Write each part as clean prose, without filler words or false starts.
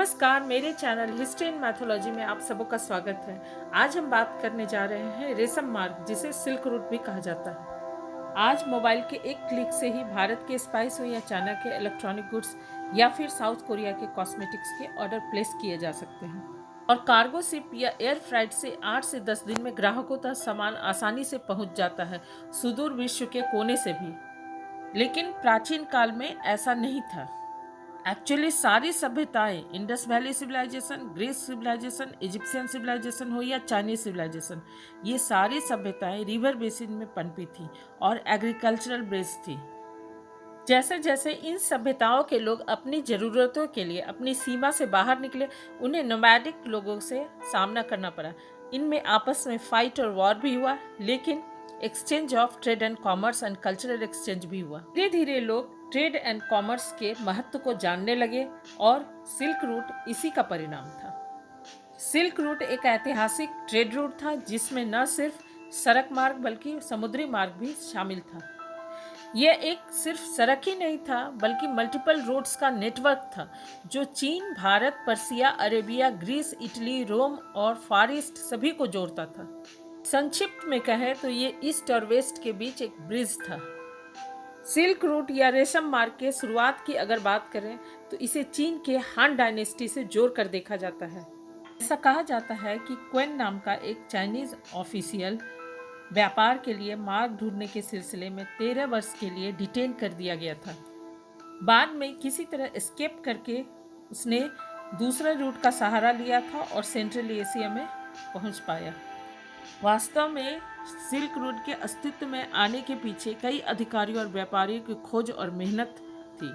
नमस्कार, मेरे channel history and mythology में आप सबों का स्वागत है। आज हम बात करने जा रहे हैं रेशम मार्ग, जिसे सिल्क रूट भी कहा जाता है। आज मोबाइल के एक क्लिक से ही भारत के स्पाइस हो या चाइना के इलेक्ट्रॉनिक गुड्स या फिर साउथ कोरिया के कॉस्मेटिक्स के ऑर्डर प्लेस किए जा सकते हैं। और कार्गो शिप या एयर फ्राइट से 8 से 10 दिन में ग्राहकों तक सामान आसानी से पहुंच जाता है, सुदूर विश्व के कोने से भी। लेकिन प्राचीन काल में ऐसा नहीं था। एक्चुअली सारी सभ्यताएं, Indus valley civilization, Greece civilization, Egyptian civilization हो या चाइनीज सिविलाइजेशन, ये सारी सभ्यताएं रिवर बेसिन में पनपी थी और एग्रीकल्चरल बेस्ड थी। जैसे जैसे इन सभ्यताओं के लोग अपनी ज़रूरतों के लिए अपनी सीमा से बाहर निकले, उन्हें नोमैडिक लोगों से सामना करना पड़ा। इनमें आपस में फाइट और वॉर भी हुआ, लेकिन exchange of trade and commerce and cultural exchange भी हुआ। धीरे धीरे लोग ट्रेड एंड कॉमर्स के महत्व को जानने लगे और सिल्क रूट इसी का परिणाम था। सिल्क रूट एक ऐतिहासिक ट्रेड रूट था, जिसमें न सिर्फ सड़क मार्ग बल्कि समुद्री मार्ग भी शामिल था। यह एक सिर्फ सड़क ही नहीं था, बल्कि मल्टीपल रोड्स का नेटवर्क था, जो चीन, Bharat, Persia, Arabia, Greece, Italy, Rome और फार ईस्ट सभी को जोड़ता था। संक्षिप्त में कहें तो ये ईस्ट और वेस्ट के बीच एक ब्रिज था। सिल्क रूट या रेशम मार्ग के शुरुआत की अगर बात करें तो इसे चीन के हान डायनेस्टी से जोड़कर देखा जाता है। ऐसा कहा जाता है कि क्वेन नाम का एक चाइनीज ऑफिशियल व्यापार के लिए मार्ग ढूंढने के सिलसिले में 13 वर्ष के लिए डिटेन कर दिया गया था। बाद में किसी तरह एस्केप करके उसने दूसरे रूट का सहारा लिया था और सेंट्रल एशिया में पहुंच पाया। वास्तव में सिल्क रूट के अस्तित्व में आने के पीछे कई अधिकारियों और व्यापारियों की खोज और मेहनत थी।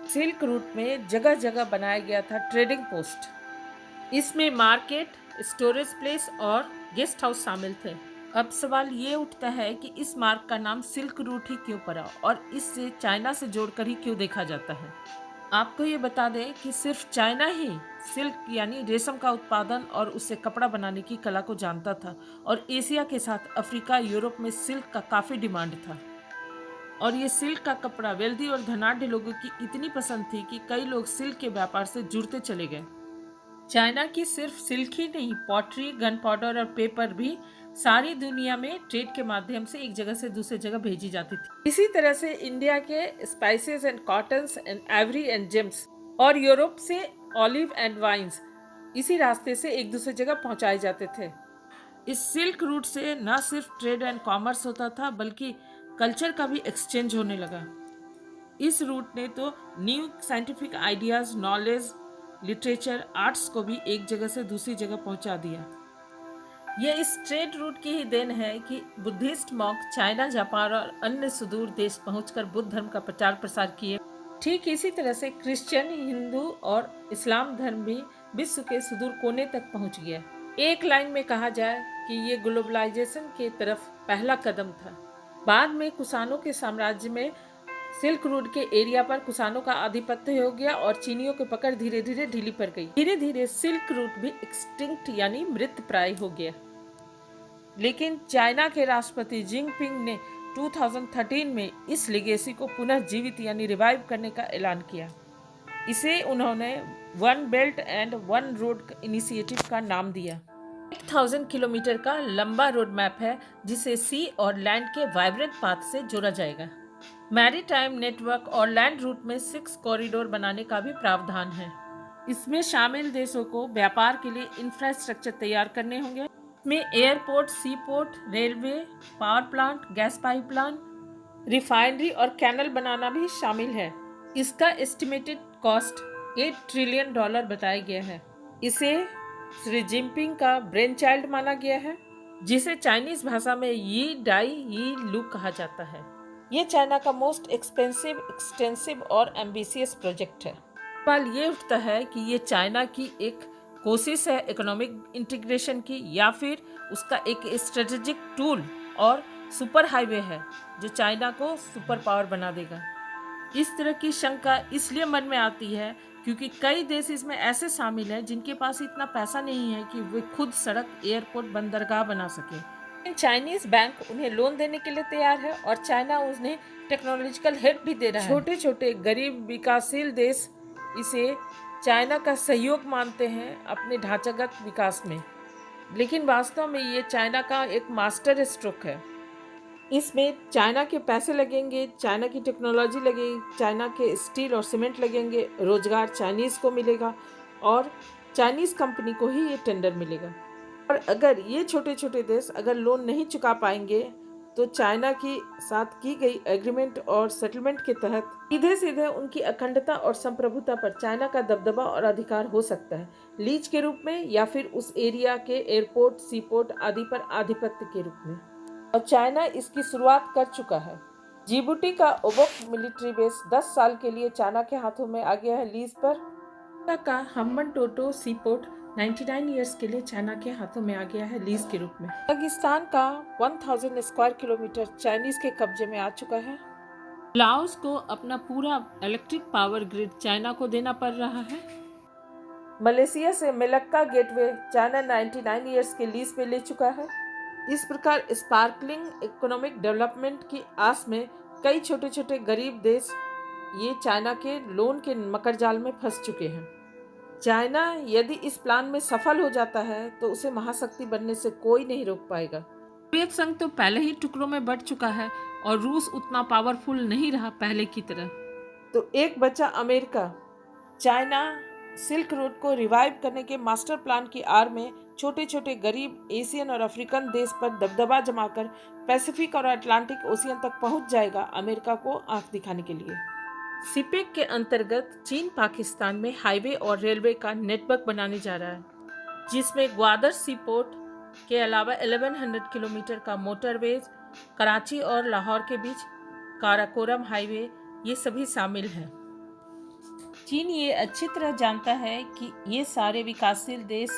सिल्क रूट में जगह जगह बनाया गया था ट्रेडिंग पोस्ट। इसमें मार्केट, स्टोरेज प्लेस और गेस्ट हाउस शामिल थे। अब सवाल ये उठता है कि इस मार्ग का नाम सिल्क रूट ही क्यों पड़ा और इससे चाइना से जोड़कर ही क्यों देखा जाता है। आपको ये बता दें कि सिर्फ चाइना ही सिल्क यानी रेशम का उत्पादन और उससे कपड़ा बनाने की कला को जानता था, और एशिया के साथ अफ्रीका, यूरोप में सिल्क का काफ़ी डिमांड था। और ये सिल्क का कपड़ा वेल्दी और धनाढ्य लोगों की इतनी पसंद थी कि कई लोग सिल्क के व्यापार से जुड़ते चले गए। चाइना की सिर्फ सिल्क ही नहीं, पॉटरी, गन पाउडर और पेपर भी सारी दुनिया में ट्रेड के माध्यम से एक जगह से दूसरी जगह भेजी जाती थी। इसी तरह से इंडिया के spices and cottons and every and James और यूरोप से ऑलिव एंड वाइन्स इसी रास्ते से एक दूसरी जगह पहुंचाए जाते थे। इस सिल्क रूट से न सिर्फ ट्रेड एंड कॉमर्स होता था, बल्कि कल्चर का भी एक्सचेंज होने लगा। इस रूट ने तो new scientific ideas, knowledge, literature, arts को भी एक जगह से दूसरी जगह पहुंचा दिया। यह इस ट्रेड रूट की ही देन है कि बुद्धिस्ट मॉन्क चाइना, जापान और अन्य सुदूर देश पहुंचकर बुद्ध धर्म का प्रचार प्रसार किए। ठीक इसी तरह से क्रिश्चियन, हिंदू और इस्लाम धर्म भी विश्व के सुदूर कोने तक पहुंच गया। एक लाइन में कहा जाए कि ये ग्लोबलाइजेशन के तरफ पहला कदम था। बाद में कुषाणों के साम्राज्य में सिल्क रूट के एरिया पर कुषाणों का आधिपत्य हो गया और चीनियों की पकड़ धीरे धीरे ढीली पड़ गई। धीरे धीरे सिल्क रूट भी एक्सटिंक्ट यानी मृत प्राय हो गया। लेकिन चाइना के राष्ट्रपति जिनपिंग ने 2013 में इस लेगेसी को पुनः जीवित यानी रिवाइव करने का ऐलान किया। इसे उन्होंने one belt and one road initiative का नाम दिया। 1000 किलोमीटर का लंबा रोड मैप है, जिसे सी और लैंड के वाइब्रेंट पाथ से जोड़ा जाएगा। मैरीटाइम नेटवर्क और लैंड रूट में 6 कॉरिडोर बनाने का भी प्रावधान है। इसमें शामिल देशों को व्यापार के लिए इंफ्रास्ट्रक्चर तैयार करने होंगे। में airport, sea port, railway, power plant, gas pipeline, refinery और कैनल बनाना भी शामिल है। इसका एस्टिमेटेड कॉस्ट $8 ट्रिलियन बताया गया है। इसे श्री जिनपिंग का ब्रेन चाइल्ड माना गया है, जिसे चाइनीज भाषा में यी डाई यी लू कहा जाता है। ये चाइना का मोस्ट एक्सपेंसिव, एक्सटेंसिव और एम्बिशियस प्रोजेक्ट है। सवाल ये उठता है कि ये चाइना की एक कोशिश है इकोनॉमिक इंटीग्रेशन की, या फिर उसका एक स्ट्रेटेजिक टूल और सुपर हाईवे है जो चाइना को सुपर पावर बना देगा। इस तरह की शंका इसलिए मन में आती है क्योंकि कई देश इसमें ऐसे शामिल हैं जिनके पास इतना पैसा नहीं है कि वे खुद सड़क, एयरपोर्ट, बंदरगाह बना सके। चाइनीज बैंक उन्हें लोन देने के लिए तैयार है और चाइना उन्हें टेक्नोलॉजिकल हेल्प भी दे रहा है। छोटे छोटे गरीब विकासशील देश इसे चाइना का सहयोग मानते हैं अपने ढांचागत विकास में, लेकिन वास्तव में ये चाइना का एक मास्टर स्ट्रोक है। इसमें चाइना के पैसे लगेंगे, चाइना की टेक्नोलॉजी लगेगी, चाइना के स्टील और सीमेंट लगेंगे, रोजगार चाइनीज़ को मिलेगा और चाइनीज़ कंपनी को ही ये टेंडर मिलेगा। और अगर ये छोटे छोटे देश अगर लोन नहीं चुका पाएंगे तो चाइना के साथ की गई एग्रीमेंट और सेटलमेंट के तहत सीधे सीधे उनकी अखंडता और संप्रभुता पर चाइना का दबदबा और अधिकार हो सकता है, लीज के रूप में या फिर उस एरिया के एयरपोर्ट, सीपोर्ट आदि पर आधिपत्य के रूप में। और चाइना इसकी शुरुआत कर चुका है। जिबूटी का ओबोक मिलिट्री बेस 10 साल के लिए चाइना के हाथों में आ गया है लीज पर। चाइना का हम्बनटोटो सीपोर्ट 99 ईयर्स के लिए चाइना के हाथों में आ गया है लीज के रूप में। पाकिस्तान का 1000 स्क्वायर किलोमीटर चाइनीज के कब्जे में आ चुका है। लाओस को अपना पूरा इलेक्ट्रिक पावर ग्रिड चाइना को देना पड़ रहा है। मलेशिया से मलक्का गेटवे चाइना 99 ईयर्स के लीज पे ले चुका है। इस प्रकार स्पार्कलिंग इकोनॉमिक डेवलपमेंट की आस में कई छोटे छोटे गरीब देश ये चाइना के लोन के मकड़जाल में फंस चुके हैं। चाइना यदि इस प्लान में सफल हो जाता है तो उसे महाशक्ति बनने से कोई नहीं रोक पाएगा। सोवियत संघ तो पहले ही टुकड़ों में बंट चुका है और रूस उतना पावरफुल नहीं रहा पहले की तरह। तो एक बचा अमेरिका। चाइना सिल्क रोड को रिवाइव करने के मास्टर प्लान की आड़ में छोटे छोटे गरीब एशियन और अफ्रीकन देश पर दबदबा जमाकर पैसिफिक और अटलांटिक ओशियन तक पहुंच जाएगा अमेरिका को आंख दिखाने के लिए। सीपेक के अंतर्गत चीन पाकिस्तान में हाईवे और रेलवे का नेटवर्क बनाने जा रहा है, जिसमें ग्वादर सीपोर्ट के अलावा 1100 किलोमीटर का मोटरवेज, कराची और लाहौर के बीच काराकोरम हाईवे, ये सभी शामिल हैं। चीन ये अच्छी तरह जानता है कि ये सारे विकासशील देश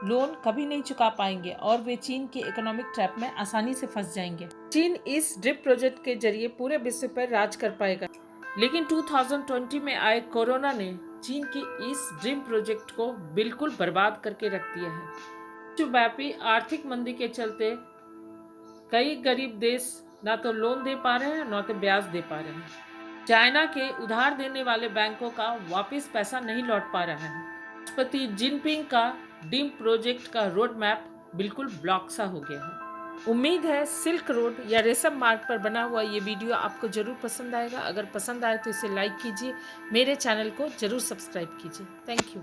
लोन कभी नहीं चुका पाएंगे और वे चीन के इकोनॉमिक ट्रैप में आसानी से फंस जाएंगे। चीन इस ड्रिप प्रोजेक्ट के जरिए पूरे विश्व पर राज कर पाएगा, लेकिन 2020 में आए कोरोना ने चीन की इस ड्रीम प्रोजेक्ट को बिल्कुल बर्बाद करके रख दिया है। विश्वव्यापी आर्थिक मंदी के चलते कई गरीब देश ना तो लोन दे पा रहे हैं ना तो ब्याज दे पा रहे हैं। चाइना के उधार देने वाले बैंकों का वापस पैसा नहीं लौट पा रहा है। राष्ट्रपति जिनपिंग का ड्रीम प्रोजेक्ट का रोड मैप बिल्कुल ब्लॉक सा हो गया है। उम्मीद है सिल्क रोड या रेशम मार्ग पर बना हुआ ये वीडियो आपको जरूर पसंद आएगा। अगर पसंद आए तो इसे लाइक कीजिए, मेरे चैनल को जरूर सब्सक्राइब कीजिए। Thank you.